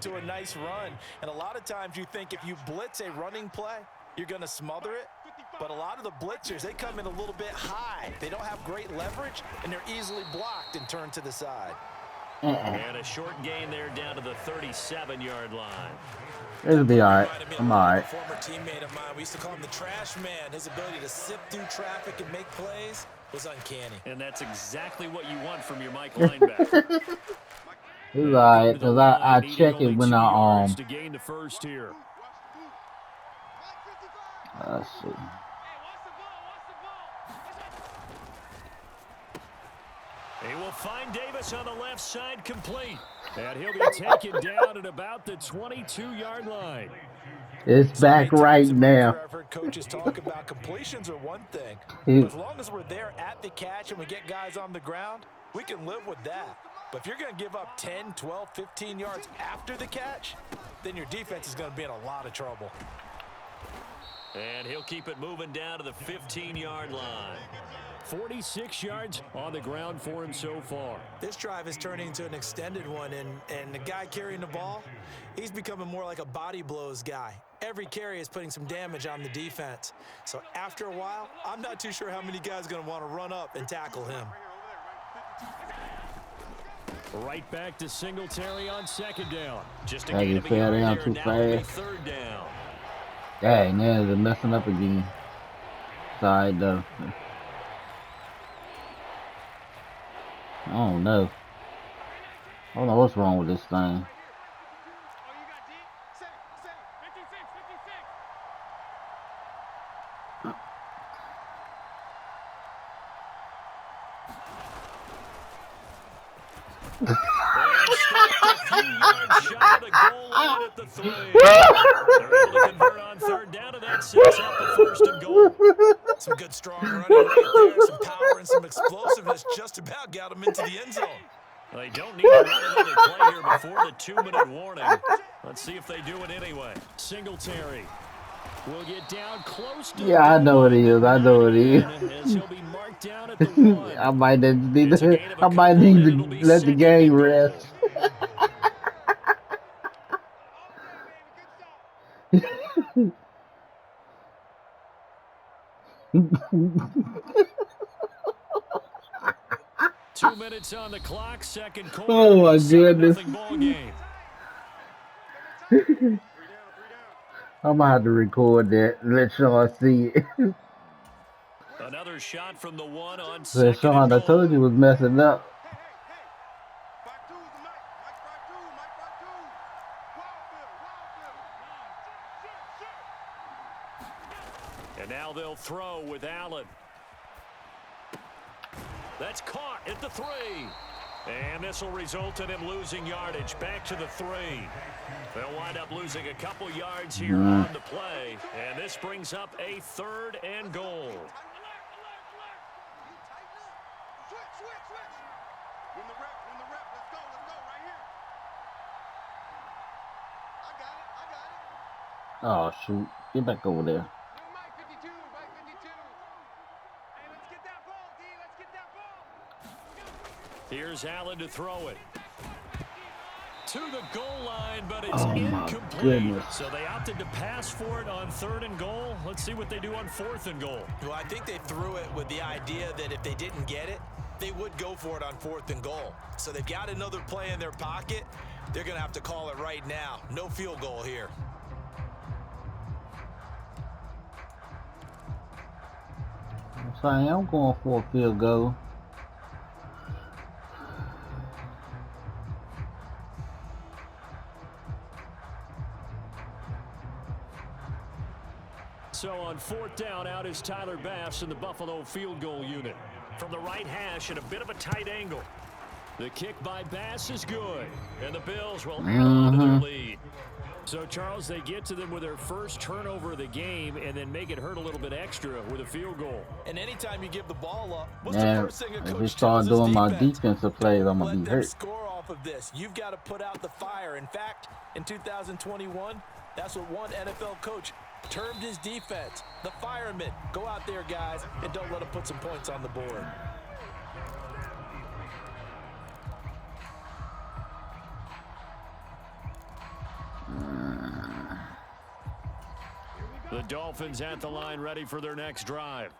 To a nice run. And a lot of times you think if you blitz a running play, you're going to smother it. But a lot of the blitzers, they come in a little bit high. They don't have great leverage, and they're easily blocked and turned to the side. And a short gain there down to the 37-yard line. It'll be all right. I'm all right. Former teammate of mine, we used to call him the trash man. His ability to sift through traffic and make plays was uncanny. And that's exactly what you want from your Mike linebacker. It's all right, because I check it when I, to gain the first here. Let's see. He will find Davis on the left side complete. And he'll be taken down at about the 22-yard line. It's back right now. I've heard coaches talk about completions are one thing. But as long as we're there at the catch and we get guys on the ground, we can live with that. But if you're going to give up 10, 12, 15 yards after the catch, then your defense is going to be in a lot of trouble. And he'll keep it moving down to the 15-yard line. 46 yards on the ground for him so far. This drive is turning into an extended one, and the guy carrying the ball, he's becoming more like a body blows guy. Every carry is putting some damage on the defense. So after a while, I'm not too sure how many guys are going to want to run up and tackle him. Right back to Singletary on second down. Just a Hey, gain you of a fell yard down there, too now it'll be fast. third down. Dang, now they're messing up again. Sorry, though. I don't know. I don't know what's wrong with this thing. Shot of the goal line at the 3. They're able to convert on third down, and that sets up the first and goal. Some good strong running right there, some power and some explosiveness just about got them into the end zone. They don't need to run another play here before the 2-minute warning. Let's see if they do it anyway. Singletary will get down close to Yeah, I know what it is. I know what it is. as he'll be marked down at the 1. I might need to let the game rest. 2 minutes on the clock, second quarter. Oh my goodness. Ball game. I'm gonna have to record that. Let Sean see it. Another shot from the 1 on So second Sean, and I goal. told you was messing up. And now they'll throw with Allen. That's caught at the 3. And this will result in him losing yardage back to the 3. They'll wind up losing a couple yards here on the play. And this brings up a 3rd and goal. Oh shoot! Get back over there. Here's Allen to throw it. To the goal line, but it's Oh, my incomplete. goodness. So they opted to pass for it on 3rd and goal. Let's see what they do on 4th and goal. Well, I think they threw it with the idea that if they didn't get it, they would go for it on 4th and goal. So they've got another play in their pocket. They're going to have to call it right now. No field goal here. I'm saying I'm going for a field goal. So on 4th down, out is Tyler Bass in the Buffalo field goal unit. From the right hash at a bit of a tight angle. The kick by Bass is good. And the Bills will add on to their lead. So, Charles, they get to them with their first turnover of the game and then make it hurt a little bit extra with a field goal. And anytime you give the ball up, what's Now, the first thing a if coach we start tells his doing my defense? defensive plays, I'm gonna Let be them hurt. score off of this. You've got to put out the fire. In fact, in 2021, that's what one NFL coach termed his defense. The firemen. Go out there, guys, and don't let them put some points on the board. The Dolphins at the line ready for their next drive.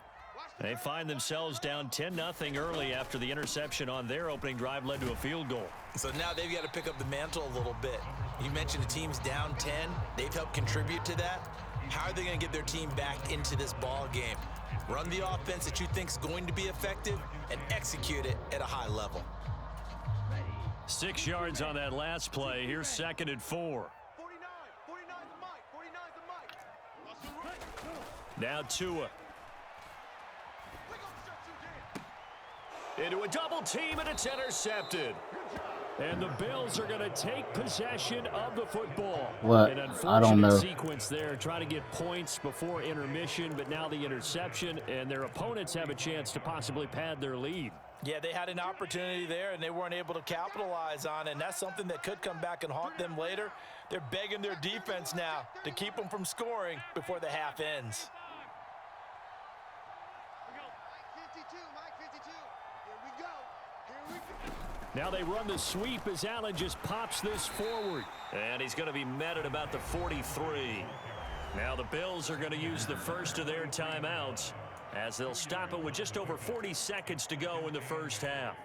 They find themselves down 10-0 early after the interception on their opening drive led to a field goal. So now they've got to pick up the mantle a little bit. You mentioned the team's down 10. They've helped contribute to that. How are they going to get their team back into this ball game? Run the offense that you think is going to be effective and execute it at a high level. 6 yards on that last play. Here's 2nd and 4. Now Tua. Into a double team, and it's intercepted. And the Bills are going to take possession of the football. What? An I don't know. unfortunate sequence there, trying to get points before intermission, but now the interception, and their opponents have a chance to possibly pad their lead. Yeah, they had an opportunity there, and they weren't able to capitalize on it, and that's something that could come back and haunt them later. They're begging their defense now to keep them from scoring before the half ends. Now they run the sweep as Allen just pops this forward. And he's going to be met at about the 43. Now the Bills are going to use the first of their timeouts as they'll stop it with just over 40 seconds to go in the first half.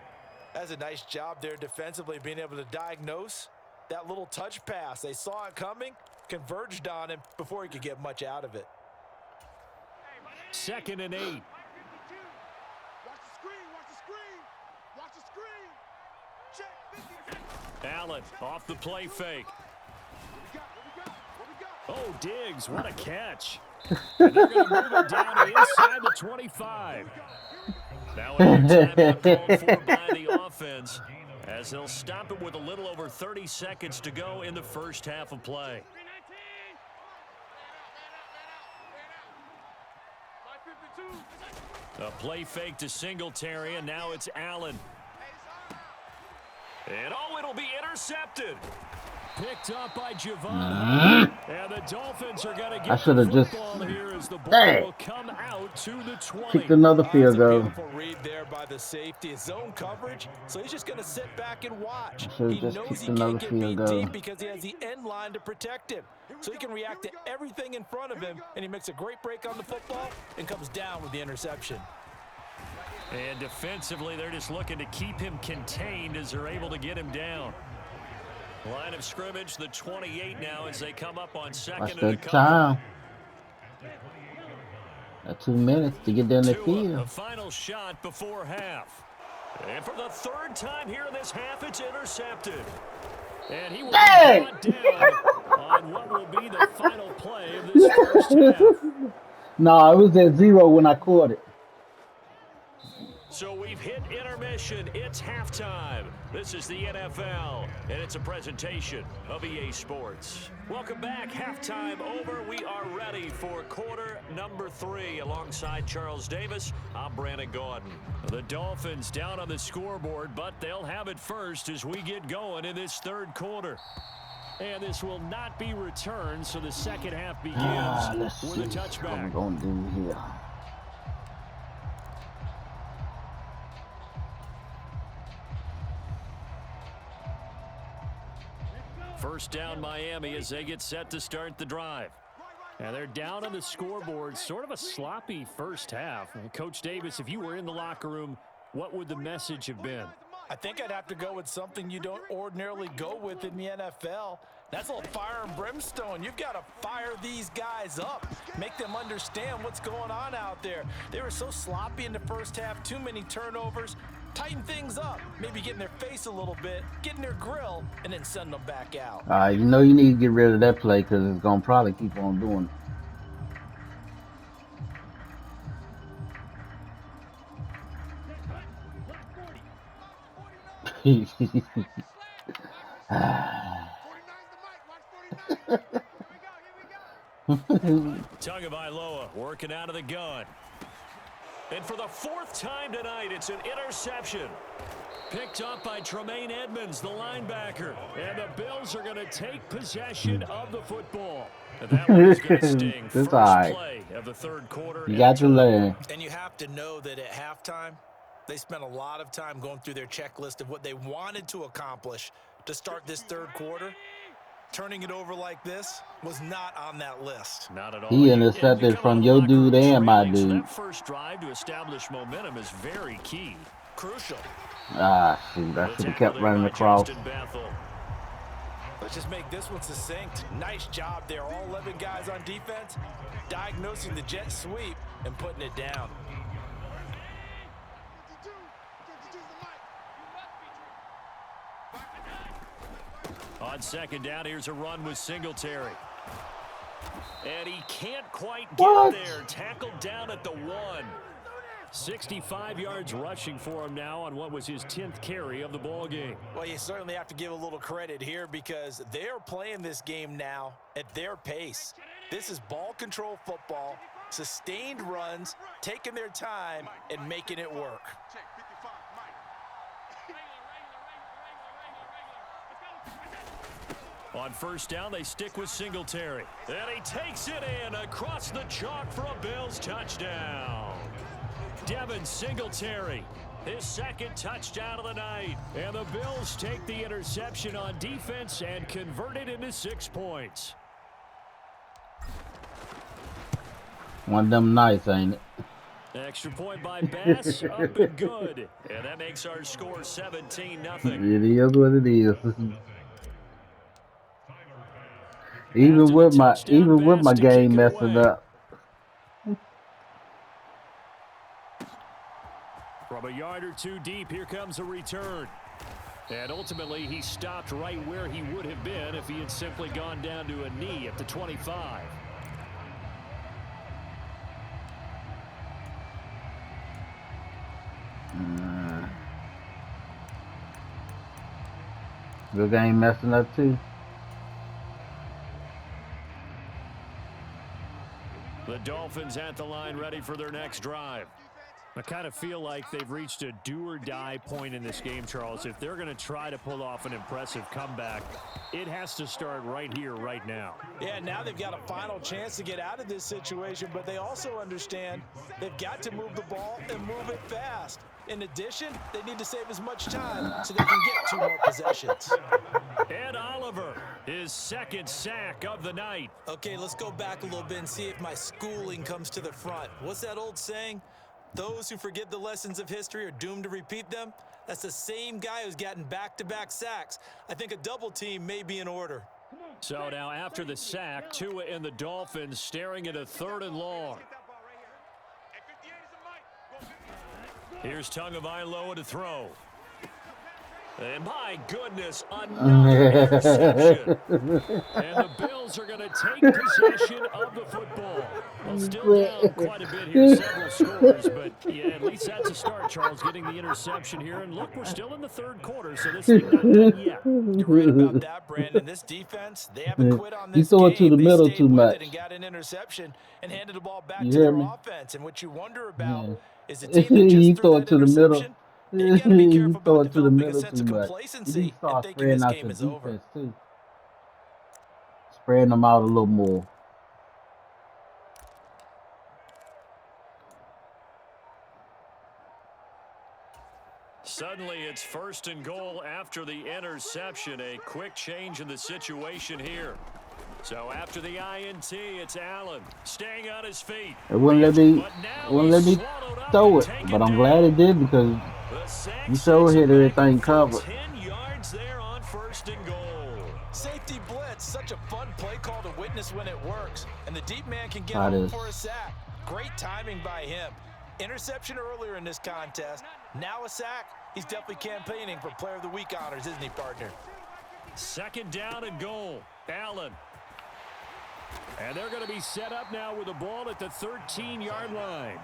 That's a nice job there defensively, being able to diagnose that little touch pass. They saw it coming, converged on him before he could get much out of it. 2nd and 8. Allen off the play fake. Oh, Diggs, what a catch. And they're going to move it down to inside the 25. Now another timeout called for by the offense as they'll stop it with a little over 30 seconds to go in the first half of play. A play fake to Singletary, and now it's Allen. And oh, it'll be intercepted. Picked up by Javon. And the Dolphins are going to get the football here as the ball will come out to the 20. Kicked another field goal. Beautiful read there by the safety. His zone coverage, so he's just going to sit back and watch. He knows he can't get beat deep because he has the end line to protect him. So he can react to everything in front of him, and he makes a great break on the football and comes down with the interception. And defensively, they're just looking to keep him contained as they're able to get him down. Line of scrimmage, the 28 now as they come up on second and a couple. Got 2 minutes to get down the field. The final shot before half. And for the 3rd time here in this half, it's intercepted. And he will be brought down on what will be the final play of this first half. No, it was at 0 when I caught it. So we've hit intermission. It's halftime. This is the NFL, and it's a presentation of EA Sports. Welcome back. Halftime over. We are ready for quarter number 3. Alongside Charles Davis, I'm Brandon Gaudin. The Dolphins down on the scoreboard, but they'll have it first as we get going in this 3rd quarter. And this will not be returned, so the second half begins with a touchback. What I'm going to do here. First down Miami as they get set to start the drive. And they're down on the scoreboard. Sort of a sloppy first half. Coach Davis, if you were in the locker room, what would the message have been? I think I'd have to go with something you don't ordinarily go with in the NFL. That's a little fire and brimstone. You've got to fire these guys up. Make them understand what's going on out there. They were so sloppy in the first half. Too many turnovers. Tighten things up. Maybe get in their face a little bit. Get in their grill. And then send them back out. You know you need to get rid of that play because it's going to probably keep on doing it. Tagovailoa working out of the gun. And for the 4th time tonight, it's an interception. Picked up by Tremaine Edmonds, the linebacker. And the Bills are going to take possession of the football. And that one is going to sting. First play of the 3rd quarter. You got to learn. And you have to know that at halftime, they spent a lot of time going through their checklist of what they wanted to accomplish to start this 3rd quarter. turning it over like this was not on that list. Not at all. He intercepted from your dude and my dude. So that first drive to establish momentum is very key. Crucial. Ah, shoot, I should have kept running across. Let's just make this one succinct. Nice job there. All 11 guys on defense diagnosing the jet sweep and putting it down. On second down, here's a run with Singletary. And he can't quite get there. Tackled down at the 1. 65 yards rushing for him now on what was his 10th carry of the ball game. Well, you certainly have to give a little credit here because they're playing this game now at their pace. This is ball control football, sustained runs, taking their time and making it work. On first down, they stick with Singletary. And he takes it in across the chalk for a Bills touchdown. Devin Singletary, his second touchdown of the night. And the Bills take the interception on defense and convert it into 6 points. One of them nights, ain't it? Extra point by Bass, up and good. And that makes our score 17-0. It is what it is. Even with my game messing up. From a yard or two deep, here comes a return. And ultimately, he stopped right where he would have been if he had simply gone down to a knee at the 25. Your game messing up too. The Dolphins at the line ready for their next drive. I kind of feel like they've reached a do-or-die point in this game, Charles. If they're going to try to pull off an impressive comeback, it has to start right here, right now. Yeah, now they've got a final chance to get out of this situation, but they also understand they've got to move the ball and move it fast. In addition, they need to save as much time so they can get 2 more possessions. Ed Oliver, his second sack of the night. Okay, let's go back a little bit and see if my schooling comes to the front. What's that old saying? Those who forget the lessons of history are doomed to repeat them. That's the same guy who's gotten back-to-back sacks. I think a double team may be in order. So now after the sack, Tua and the Dolphins staring at a 3rd and long. Here's Tagovailoa to throw. And my goodness, another interception. And the Bills are going to take possession of the football. Well, still down quite a bit here, several scores, but yeah, at least that's a start, Charles, getting the interception here. And look, we're still in the 3rd quarter, so this thing not done yet. You're right about that, Brandon. This defense, they haven't quit on this You throw it to the game. middle They too stayed with much. it and got an interception and handed the ball back You to hear their me? offense. And what you wonder about Yeah. is the team that You just throw threw it that to the middle. interception. You gotta be careful throw about it to the developing a middle sense too of much. You complacency need to start and thinking spreading this out game your is over. defense too. Spreading them out a little more. Suddenly, it's 1st and goal after the interception. A quick change in the situation here. So after the INT, it's Allen staying on his feet. It wouldn't let me throw it, but I'm glad it did because you sure hit everything covered. 10 yards there on 1st and goal. Safety blitz, such a fun play call to witness when it works. And the deep man can get That home is. for a sack. Great timing by him. Interception earlier in this contest. Now a sack. He's definitely campaigning for Player of the Week honors, isn't he, partner? 2nd down and goal. Allen. And they're going to be set up now with the ball at the 13-yard line.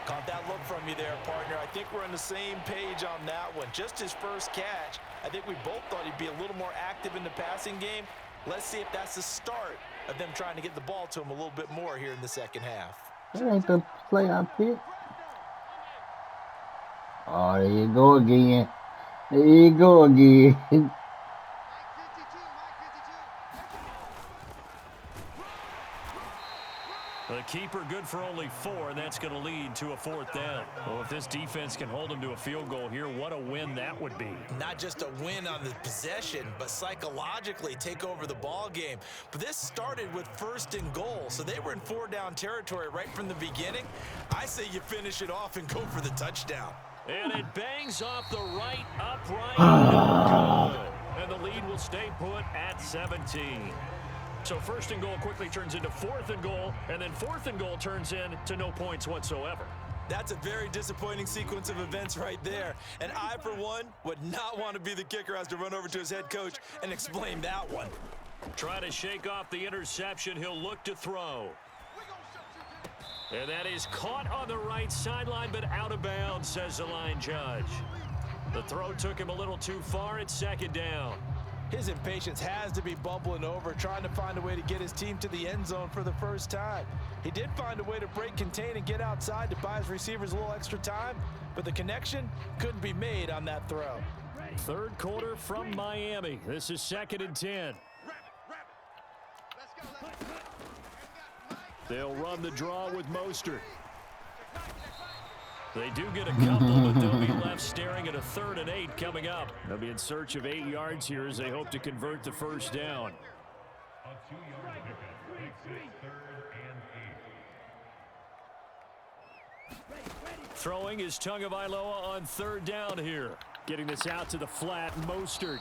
Caught that look from you there, partner. I think we're on the same page on that one. Just his first catch. I think we both thought he'd be a little more active in the passing game. Let's see if that's the start of them trying to get the ball to him a little bit more here in the second half. That ain't the play I picked. Oh, there you go again. There you go again. The keeper good for only 4, and that's going to lead to a 4th down. Well, if this defense can hold them to a field goal here, what a win that would be. Not just a win on the possession, but psychologically take over the ball game. But this started with 1st and goal, so they were in 4-down territory right from the beginning. I say you finish it off and go for the touchdown. And it bangs off the right upright. No good. And the lead will stay put at 17. So 1st and goal quickly turns into 4th and goal, and then 4th and goal turns into no points whatsoever. That's a very disappointing sequence of events right there. And I, for one, would not want to be the kicker who has to run over to his head coach and explain that one. Try to shake off the interception. He'll look to throw. And that is caught on the right sideline, but out of bounds, says the line judge. The throw took him a little too far. It's 2nd down. His impatience has to be bubbling over, trying to find a way to get his team to the end zone for the first time. He did find a way to break contain and get outside to buy his receivers a little extra time, but the connection couldn't be made on that throw. 3rd quarter from Miami. This is 2nd and 10. They'll run the draw with Mostert. They do get a couple, but they'll be left staring at a 3rd and 8 coming up. They'll be in search of 8 yards here as they hope to convert the 1st down. Throwing is Tagovailoa on 3rd down here. Getting this out to the flat, Mostert.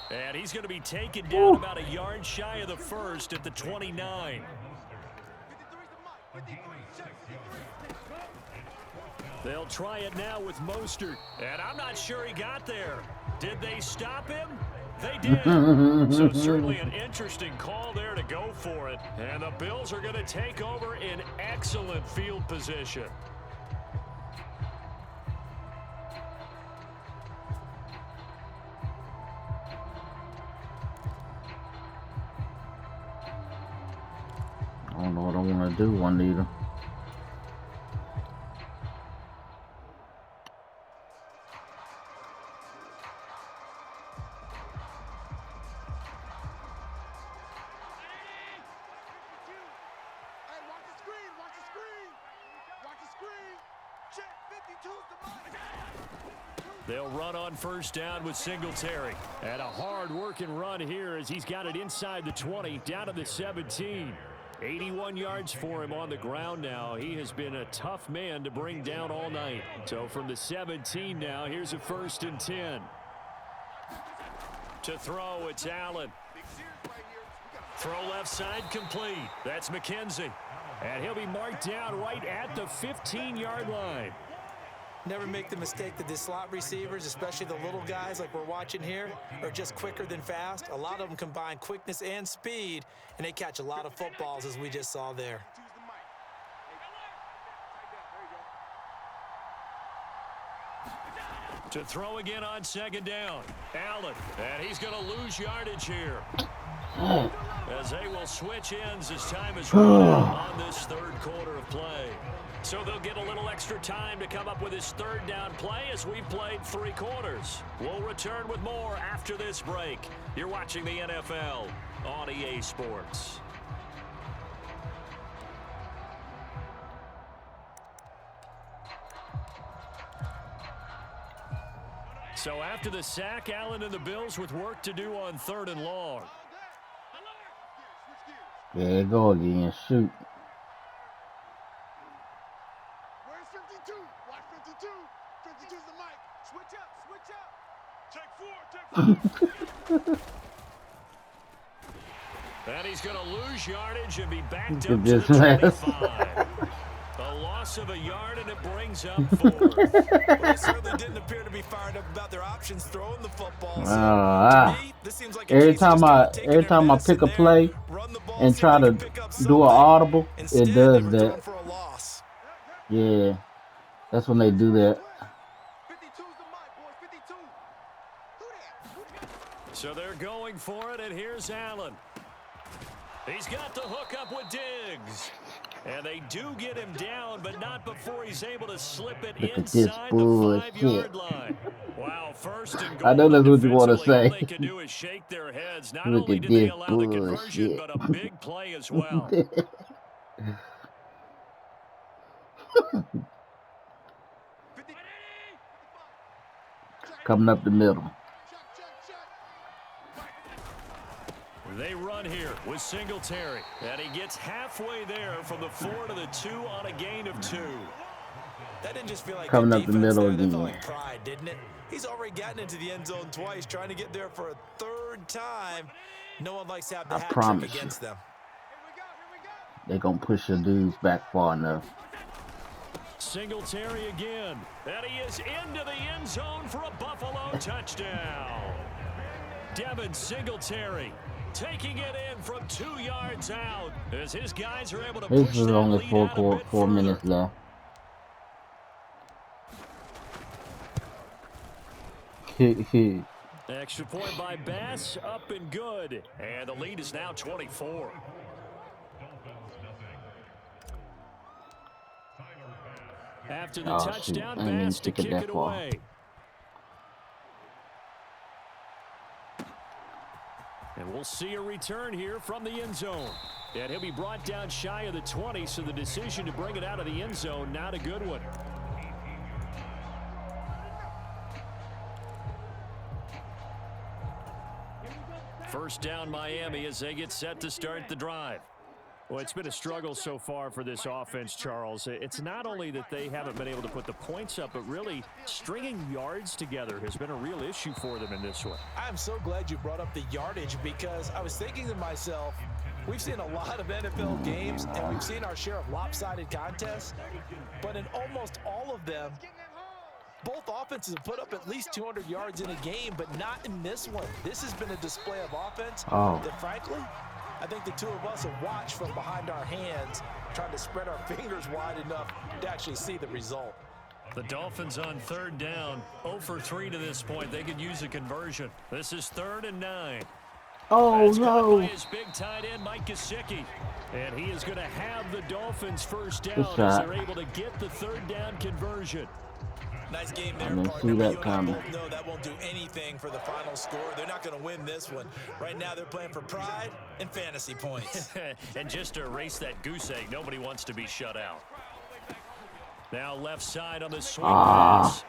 And he's going to be taken down about a yard shy of the 1st at the 29. They'll try it now with Mostert. And I'm not sure he got there. Did they stop him? They did. So certainly an interesting call there to go for it. And the Bills are going to take over in excellent field position. I don't know what I want to do, Juanita. They'll run on 1st down with Singletary. And a hard-working run here as he's got it inside the 20, down to the 17. 81 yards for him on the ground now. He has been a tough man to bring down all night. So from the 17 now, here's a 1st and 10. To throw, it's Allen. Throw left side complete. That's McKenzie. And he'll be marked down right at the 15-yard line. Never make the mistake that the slot receivers, especially the little guys like we're watching here, are just quicker than fast. A lot of them combine quickness and speed, and they catch a lot of footballs, as we just saw there. To throw again on 2nd down. Allen, and he's going to lose yardage here. As they will switch ends as time is running on this 3rd quarter of play. So they'll get a little extra time to come up with his 3rd down play as we've played 3 quarters. We'll return with more after this break. You're watching the NFL on EA Sports. So after the sack, Allen and the Bills with work to do on 3rd and long. There you go again. Shoot. Where's 52? Watch 52. 52's the mic. Switch up. Take 4. And he's going to lose yardage and be backed up to the 25. A loss of a yard, and it brings up 4. Well, they certainly didn't appear to be fired up about their options throwing the football. So, to me, this seems like every time I pick a play and try to do an audible, it does that. Yeah, that's when they do that. So they're going for it, and here's Allen. He's got the hook up with Diggs. And they do get him down, but not before he's able to slip it inside the 5-yard line. Wow, 1st and goal. I know that's what you want to say. All they can do is shake their heads. Not only did they allow the conversion, but a big play as well. Coming up the middle. They run here with Singletary, and he gets halfway there from the 4 to the 2 on a gain of 2. That didn't just feel like Coming up the middle there. That again. felt like pride, didn't it? He's already gotten into the end zone twice, trying to get there for a third time. No one likes to have the hat trick against them. They're going to push the dudes back far enough. Singletary again, and he is into the end zone for a Buffalo touchdown. Devin Singletary taking it in from 2 yards out as his guys are able to push This is that only lead out a bit 4 further. minutes left. Extra point by Bass, up and good. And the lead is now 24. After the touchdown, Bass to kick it away. And we'll see a return here from the end zone. And he'll be brought down shy of the 20, so the decision to bring it out of the end zone, not a good one. First down Miami as they get set to start the drive. Well, it's been a struggle so far for this offense, Charles. It's not only that they haven't been able to put the points up, but really stringing yards together has been a real issue for them in this one. I'm so glad you brought up the yardage because I was thinking to myself, we've seen a lot of NFL games and we've seen our share of lopsided contests, but in almost all of them, both offenses have put up at least 200 yards in a game, but not in this one. This has been a display of offense that, frankly, I think the two of us have watched from behind our hands, trying to spread our fingers wide enough to actually see the result. The Dolphins on third down, 0 for 3 to this point. They could use a conversion. This is 3rd and 9. Oh, That's no. by his big tight end, Mike Gesicki. And he is going to have the Dolphins first down Good as shot. they're able to get the 3rd down conversion. Nice game there, I didn't partner. see But that you and I coming. both know that won't do anything for the final score. They're not going to win this one. Right now, they're playing for pride and fantasy points. And just to erase that goose egg, nobody wants to be shut out. Now left side on the swing pass.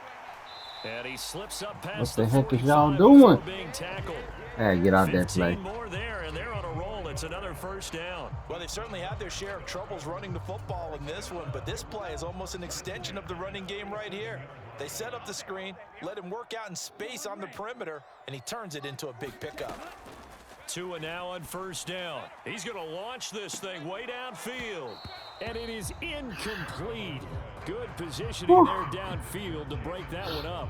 And he slips up past What the heck is 45 y'all before doing? being tackled. Hey, get out that 15 play. more there, and they're on a roll. It's another first down. Well, they've certainly had their share of troubles running the football in this one, but this play is almost an extension of the running game right here. They set up the screen, let him work out in space on the perimeter, and he turns it into a big pickup. Tua now on first down. He's going to launch this thing way downfield. And it is incomplete. Good positioning there downfield to break that one up.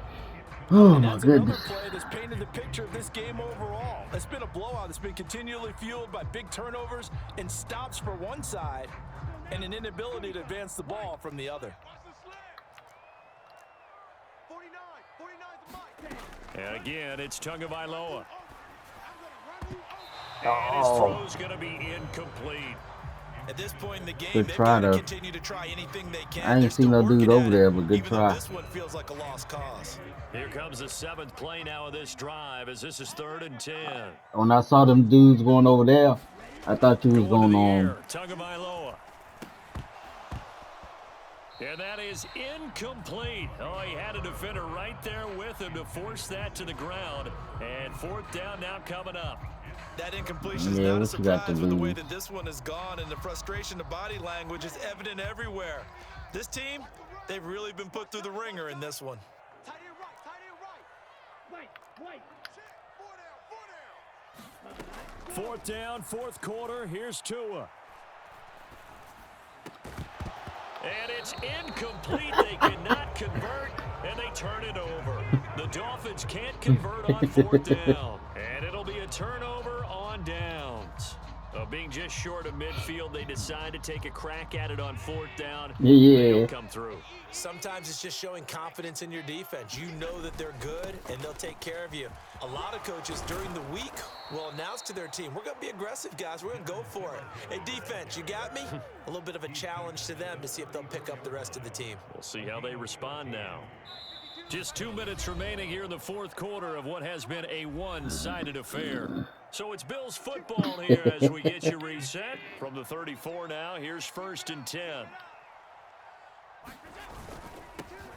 Oh, And my that's another goodness. play that's painted the picture of this game overall. It's been a blowout. It's been continually fueled by big turnovers and stops for one side and an inability to advance the ball from the other. And again, it's Tagovailoa. And his Oh, throw's going to be incomplete. At this point in the game, Good they've try, got to though. continue to try anything they can. I ain't They're seen still no dude working over at there, it, but good even though try. this one feels like a lost cause. Here comes the 7th play now of this drive as this is 3rd and 10. When I saw them dudes going over there, I thought you was Going to going the on. air, Tagovailoa. And that is incomplete. Oh, he had a defender right there with him to force that to the ground. And 4th down now coming up. That incompletion is Yeah, not a what you got surprise to with the way lose? that this one has gone, and the frustration, the body language is evident everywhere. This team, they've really been put through the ringer in this one. Tight end right, tight end right. Wait. 4th down, 4th quarter. Here's Tua. And it's incomplete. They cannot convert, and they turn it over. The Dolphins can't convert on 4th down, and it'll be a turnover on downs. Being just short of midfield, they decide to take a crack at it on 4th down. They Yeah. don't come through. Sometimes it's just showing confidence in your defense. You know that they're good, and they'll take care of you. A lot of coaches during the week will announce to their team, we're going to be aggressive, guys. We're going to go for it. Hey, defense, you got me? A little bit of a challenge to them to see if they'll pick up the rest of the team. We'll see how they respond now. Just 2 minutes remaining here in the 4th quarter of what has been a one-sided affair. So it's Bills football here as we get you reset. From the 34 now, here's 1st and 10.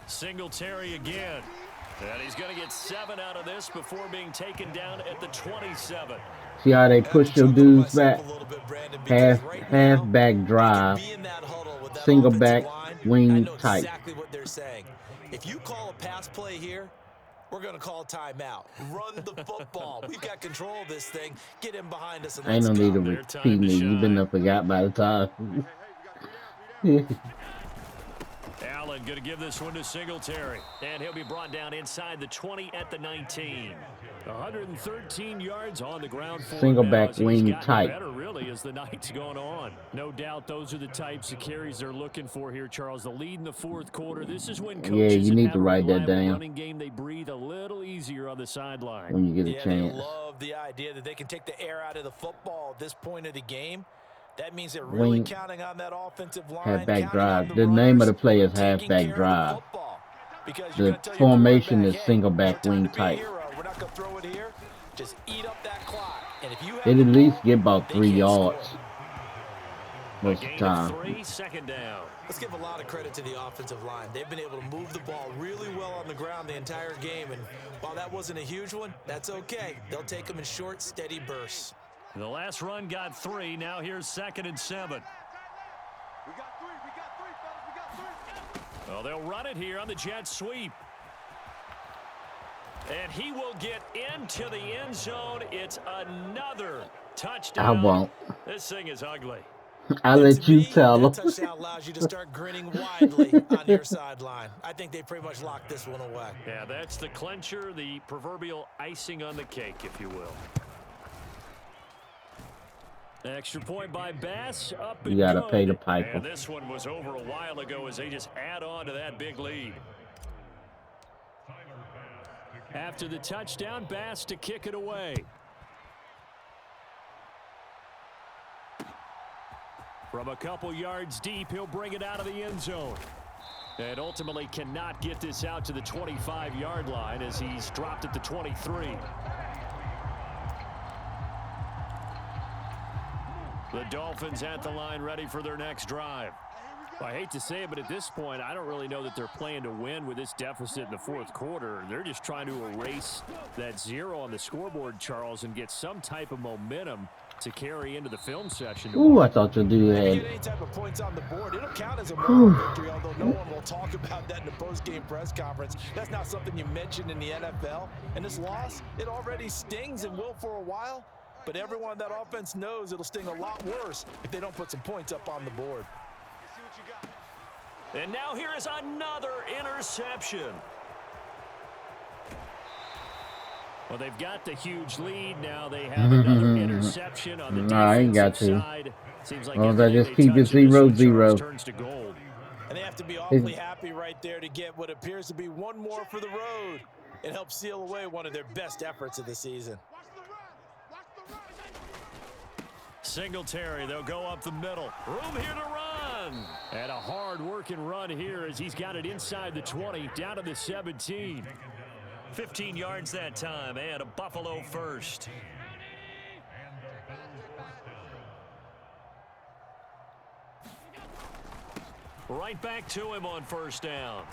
Singletary again. And he's going to get 7 out of this before being taken down at the 27. See how they push your dudes back? Half back drive, single back, wing tight. Exactly what they're saying. If you call a pass play here, we're going to call a timeout. Run the football. We've got control of this thing. Get in behind us and Ain't no need to repeat me. You've been up forgot by the time. Allen going to give this one to Singletary. And he'll be brought down inside the 20 at the 19. 113 yards on the ground for single back wing tight. Better really as the night's gone on. No doubt those are the types of carries they're looking for here, Charles. The lead in the fourth quarter. This is when coaches you need to write that down. Running game, they breathe a little easier on the sideline. When you get a chance. They love the idea that they can take the air out of the football at this point of the game. That means they're really counting on that offensive line. Halfback drive. The name of the play is halfback drive. The formation is single back wing tight. We're not going to throw it here. Just eat up that clock. And if you have it at least get about 3 yards most of the time. 3, second down. Let's give a lot of credit to the offensive line. They've been able to move the ball really well on the ground the entire game. And while that wasn't a huge one, that's okay. They'll take them in short, steady bursts. The last run got 3. Now here's 2nd and 7. We got 3, fellas, we got 3. Well, they'll run it here on the jet sweep. And he will get into the end zone. It's another touchdown. I won't. This thing is ugly. I'll let you tell them. That touchdown allows you to start grinning widely on your sideline. I think they pretty much locked this one away. Yeah, that's the clincher, the proverbial icing on the cake, if you will. Extra point by Bass. Up and You got to good. pay the piper. And this one was over a while ago as they just add on to that big lead. After the touchdown, Bass to kick it away. From a couple yards deep, he'll bring it out of the end zone. And ultimately cannot get this out to the 25-yard line as he's dropped at the 23. The Dolphins at the line ready for their next drive. I hate to say it, but at this point, I don't really know that they're playing to win with this deficit in the fourth quarter. They're just trying to erase that 0 on the scoreboard, Charles, and get some type of momentum to carry into the film session. Ooh, I thought your dude had. Any type of points on the board, it'll count as a moral victory, although no one will talk about that in the post-game press conference. That's not something you mentioned in the NFL. And this loss, it already stings and will for a while. But everyone on that offense knows it'll sting a lot worse if they don't put some points up on the board. And now here is another interception. Well, they've got the huge lead. Now they have another interception on the defensive I ain't got to. side. Seems like I just keep it 0-0. Turns to gold. And they have to be awfully happy right there to get what appears to be one more for the road. It helps seal away one of their best efforts of the season. Singletary, they'll go up the middle. Room here to run. And a hard-working run here as he's got it inside the 20, down to the 17. 15 yards that time, and a Buffalo first. Right back to him on first down.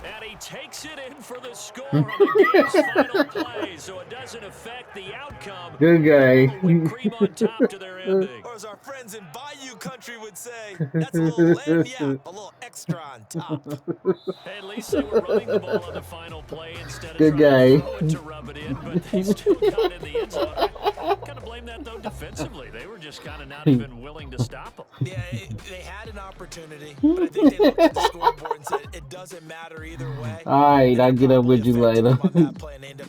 And he takes it in for the score on the game's final play, so it doesn't affect the outcome. Good guy. Cream on top to their ending. Or as our friends in Bayou country would say, that's a little lagniappe, a little extra on top. At least they were running the ball on the final play instead of Good trying guy. to throw it to rub it in, but they still got in the end zone. I kind of blame that, though, defensively. They were just kind of not even willing to stop them. Yeah, they had an opportunity, but I think they looked at the scoreboard and said it doesn't matter either way. All right, I'll get up with you later.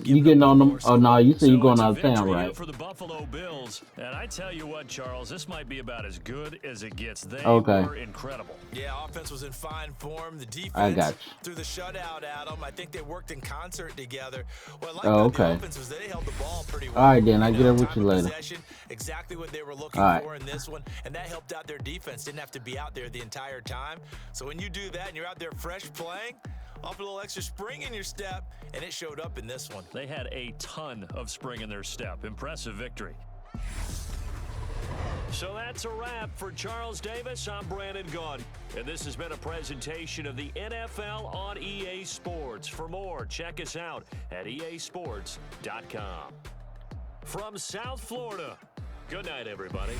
You getting on them? Oh, no, you said you're going out of town, right? For the Buffalo Bills. And I tell you what, Charles, this might be about as good as it gets. They were incredible. Yeah, offense was in fine form. The defense through the shutout, Adam. I think they worked in concert together. What I like about the offense was they held the ball pretty well. All right, then. I'll get up with you later. Exactly what they were looking for in this one, and that helped out their defense. Didn't have to be out there the entire time. So when you do that and you're out there fresh playing, off a little extra spring in your step, and it showed up in this one. They had a ton of spring in their step. Impressive victory. So that's a wrap for Charles Davis. I'm Brandon Gaudin, and this has been a presentation of the NFL on EA Sports. For more, check us out at easports.com. From South Florida, good night, everybody.